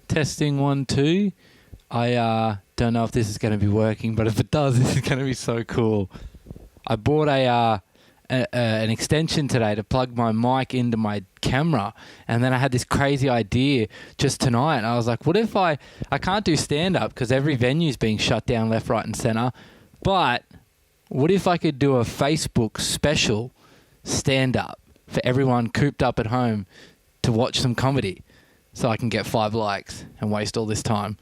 Testing 1, 2. I don't know if this is going to be working, but if it does, this is going to be so cool. I bought an extension today to plug my mic into my camera, and then I had this crazy idea just tonight. And I was like, what if I can't do stand-up because every venue's being shut down left, right, and center, but what if I could do a Facebook special stand-up for everyone cooped up at home to watch some comedy so I can get 5 likes and waste all this time?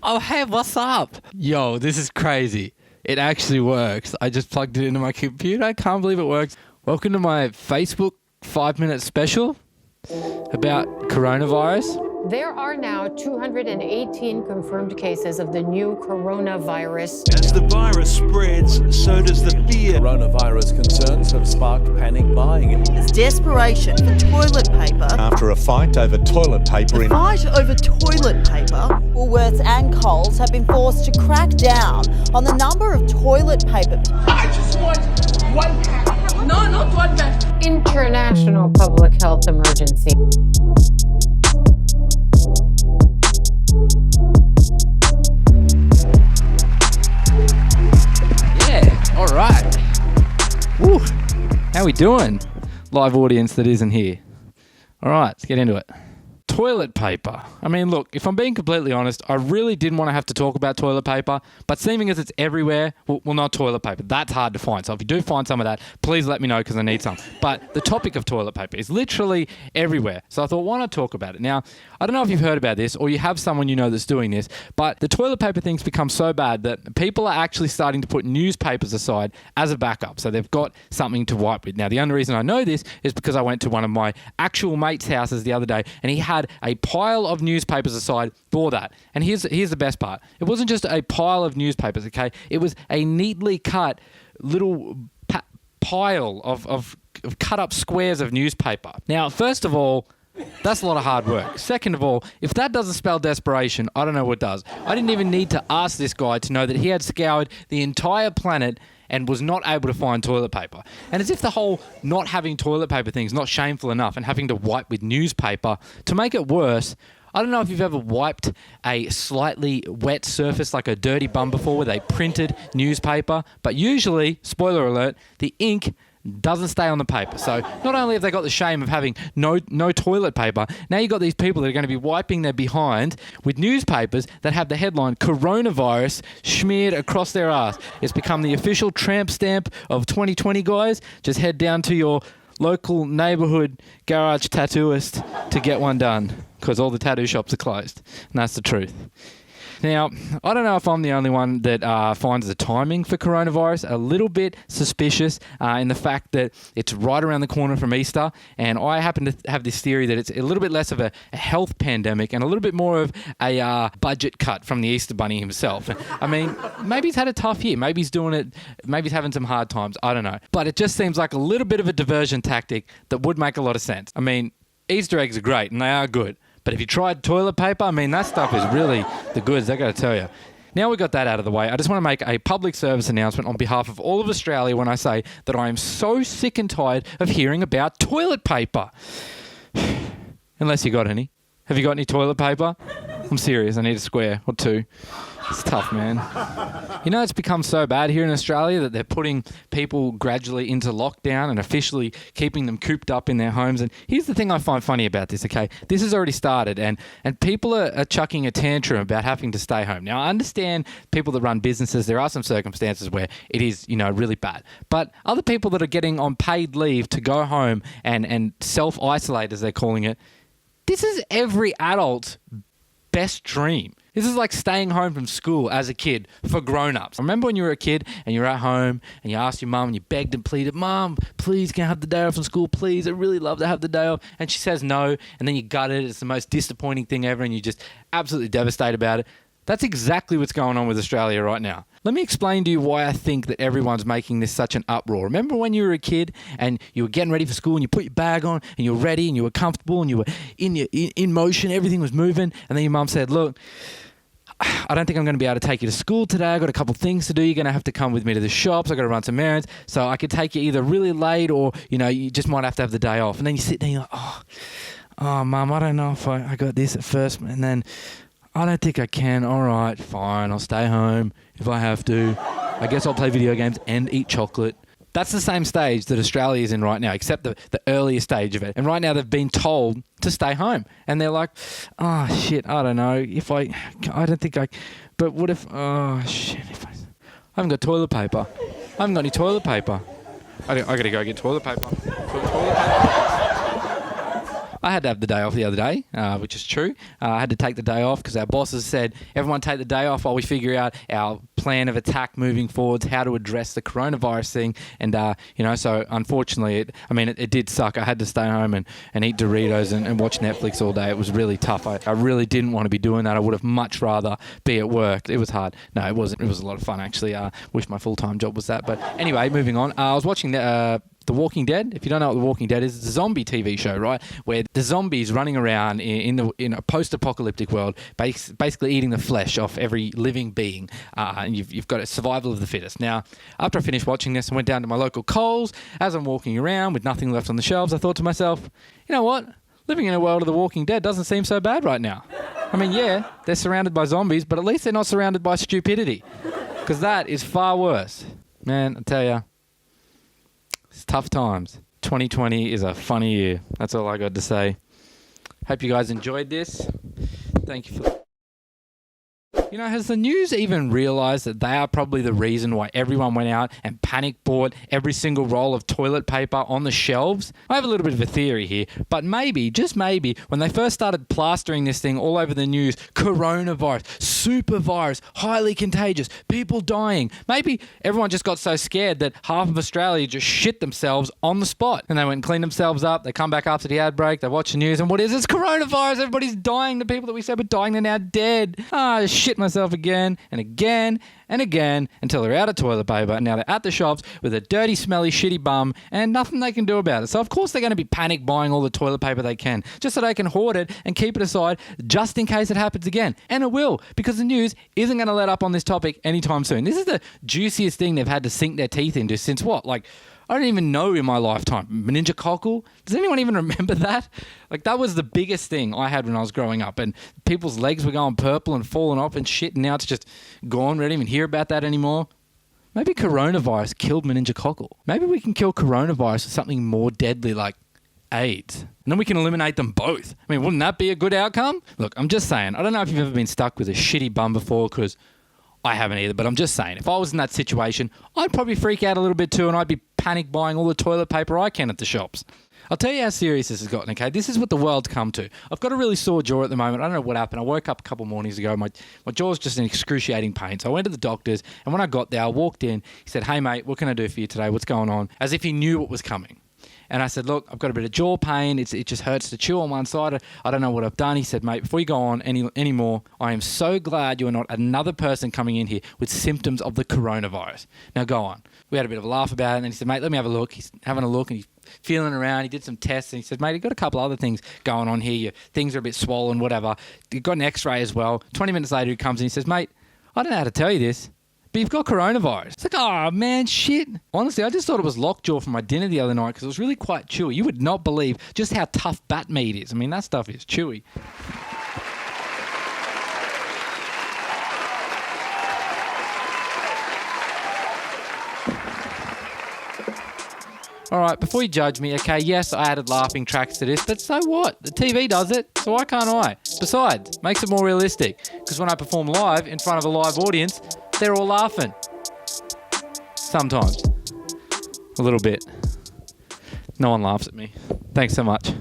Oh, hey, what's up? Yo, this is crazy. It actually works. I just plugged it into my computer. I can't believe it works. Welcome to my Facebook 5-minute special about coronavirus. There are now 218 confirmed cases of the new coronavirus. As the virus spreads, so does the fear. Coronavirus concerns have sparked panic buying. There's desperation for toilet paper. After a fight over toilet paper Fight over toilet paper. Woolworths and Coles have been forced to crack down on the number of toilet paper. I just want one bag. No, not one bag. International public health emergency. All right. Woo. How we doing? Live audience that isn't here. All right, let's get into it. Toilet paper. I mean, look, if I'm being completely honest, I really didn't want to have to talk about toilet paper, but seeming as it's everywhere, well, not toilet paper. That's hard to find. So if you do find some of that, please let me know because I need some. But the topic of toilet paper is literally everywhere. So I thought, why not talk about it? Now, I don't know if you've heard about this or you have someone you know that's doing this, but the toilet paper thing's become so bad that people are actually starting to put newspapers aside as a backup. So they've got something to wipe with. Now, the only reason I know this is because I went to one of my actual mates' houses the other day and he had a pile of newspapers aside for that. And here's the best part. It wasn't just a pile of newspapers, okay? It was a neatly cut little pile of cut up squares of newspaper. Now, first of all, that's a lot of hard work. Second of all, if that doesn't spell desperation, I don't know what does. I didn't even need to ask this guy to know that he had scoured the entire planet and was not able to find toilet paper. And as if the whole not having toilet paper thing is not shameful enough and having to wipe with newspaper, to make it worse, I don't know if you've ever wiped a slightly wet surface like a dirty bum before with a printed newspaper, but usually, spoiler alert, the ink doesn't stay on the paper. So not only have they got the shame of having no toilet paper, now you've got these people that are going to be wiping their behind with newspapers that have the headline coronavirus smeared across their ass. It's become the official tramp stamp of 2020, guys. Just head down to your local neighborhood garage tattooist to get one done because all the tattoo shops are closed. And that's the truth. Now, I don't know if I'm the only one that finds the timing for coronavirus a little bit suspicious in the fact that it's right around the corner from Easter, and I happen to have this theory that it's a little bit less of a health pandemic and a little bit more of a budget cut from the Easter Bunny himself. I mean, maybe he's had a tough year. Maybe he's doing it. Maybe he's having some hard times. I don't know. But it just seems like a little bit of a diversion tactic that would make a lot of sense. I mean, Easter eggs are great, and they are good. But if you tried toilet paper, I mean, that stuff is really the goods, I got to tell you. Now we got that out of the way, I just want to make a public service announcement on behalf of all of Australia when I say that I am so sick and tired of hearing about toilet paper. Unless you got any. Have you got any toilet paper? I'm serious, I need a square or two. It's tough, man. You know, it's become so bad here in Australia that they're putting people gradually into lockdown and officially keeping them cooped up in their homes. And here's the thing I find funny about this, okay? This has already started and people are chucking a tantrum about having to stay home. Now, I understand people that run businesses, there are some circumstances where it is, you know, really bad. But other people that are getting on paid leave to go home and self-isolate, as they're calling it, this is every adult's best dream. This is like staying home from school as a kid for grown-ups. Remember when you were a kid and you were at home and you asked your mum and you begged and pleaded, "Mum, please can I have the day off from school, please? I'd really love to have the day off." And she says no, and then you gut it. It's the most disappointing thing ever and you're just absolutely devastated about it. That's exactly what's going on with Australia right now. Let me explain to you why I think that everyone's making this such an uproar. Remember when you were a kid and you were getting ready for school and you put your bag on and you were ready and you were comfortable and you were in motion, everything was moving, and then your mum said, "Look, I don't think I'm going to be able to take you to school today. I've got a couple things to do. You're going to have to come with me to the shops. I've got to run some errands. So I could take you either really late or, you know, you just might have to have the day off." And then you sit there and you're like, "Oh, oh, Mum, I don't know if I got this at first, and then I don't think I can. All right, fine, I'll stay home if I have to. I guess I'll play video games and eat chocolate. That's the same stage that Australia is in right now, except the earlier stage of it. And right now they've been told to stay home. And they're like, oh, shit, I don't know. I don't think I... But what if... Oh, shit. I haven't got toilet paper. I haven't got any toilet paper. I got to go get toilet paper. I had to have the day off the other day, which is true. I had to take the day off because our bosses said, everyone take the day off while we figure out our plan of attack moving forwards, how to address the coronavirus thing. And, so unfortunately, it did suck. I had to stay home and eat Doritos and watch Netflix all day. It was really tough. I really didn't want to be doing that. I would have much rather be at work. It was hard. No, it wasn't. It was a lot of fun, actually. Wish my full-time job was that. But anyway, moving on. I was watching The Walking Dead. If you don't know what The Walking Dead is, it's a zombie TV show, right? Where the zombies running around in a post-apocalyptic world, basically eating the flesh off every living being, and you've got a survival of the fittest. Now, after I finished watching this, I went down to my local Coles. As I'm walking around with nothing left on the shelves, I thought to myself, you know what? Living in a world of The Walking Dead doesn't seem so bad right now. I mean, yeah, they're surrounded by zombies, but at least they're not surrounded by stupidity, because that is far worse. Man, I tell you. It's tough times. 2020 is a funny year. That's all I got to say. Hope you guys enjoyed this. Thank you for... has the news even realised that they are probably the reason why everyone went out and panic bought every single roll of toilet paper on the shelves? I have a little bit of a theory here, but maybe, just maybe, when they first started plastering this thing all over the news, coronavirus, super virus, highly contagious, people dying, maybe everyone just got so scared that half of Australia just shit themselves on the spot. And they went and cleaned themselves up, they come back after the ad break, they watch the news, and what is it? It's coronavirus, everybody's dying, the people that we said were dying, they're now dead. I shit myself again and again and again until they're out of toilet paper, and now they're at the shops with a dirty, smelly, shitty bum and nothing they can do about it. So of course they're going to be panic buying all the toilet paper they can, just so they can hoard it and keep it aside just in case it happens again. And it will, because the news isn't going to let up on this topic anytime soon. This is the juiciest thing they've had to sink their teeth into since what? I don't even know in my lifetime. Meningococcal? Does anyone even remember that? That was the biggest thing I had when I was growing up, and people's legs were going purple and falling off and shit, and now it's just gone. We don't even hear about that anymore. Maybe coronavirus killed meningococcal. Maybe we can kill coronavirus with something more deadly like AIDS. And then we can eliminate them both. I mean, wouldn't that be a good outcome? Look, I'm just saying, I don't know if you've ever been stuck with a shitty bum before, because I haven't either, but I'm just saying, if I was in that situation, I'd probably freak out a little bit too, and I'd be panic buying all the toilet paper I can at the shops. I'll tell you how serious this has gotten, okay? This is what the world's come to. I've got a really sore jaw at the moment. I don't know what happened. I woke up a couple mornings ago. My jaw's just in excruciating pain. So I went to the doctor's, and when I got there, I walked in. He said, hey, mate, what can I do for you today? What's going on? As if he knew what was coming. And I said, look, I've got a bit of jaw pain. It just hurts to chew on one side. I don't know what I've done. He said, mate, before you go on any more, I am so glad you are not another person coming in here with symptoms of the coronavirus. Now go on. We had a bit of a laugh about it, and he said, mate, let me have a look. He's having a look, and he's feeling around. He did some tests, and he said, mate, you've got a couple other things going on here. Your things are a bit swollen, whatever. You've got an x-ray as well. 20 minutes later, he comes in, he says, mate, I don't know how to tell you this, but you've got coronavirus. It's like, oh, man, shit. Honestly, I just thought it was lockjaw from my dinner the other night because it was really quite chewy. You would not believe just how tough bat meat is. I mean, that stuff is chewy. All right, before you judge me, okay, yes, I added laughing tracks to this, but so what? The TV does it, so why can't I? Besides, makes it more realistic, because when I perform live in front of a live audience, they're all laughing. Sometimes. A little bit. No one laughs at me. Thanks so much.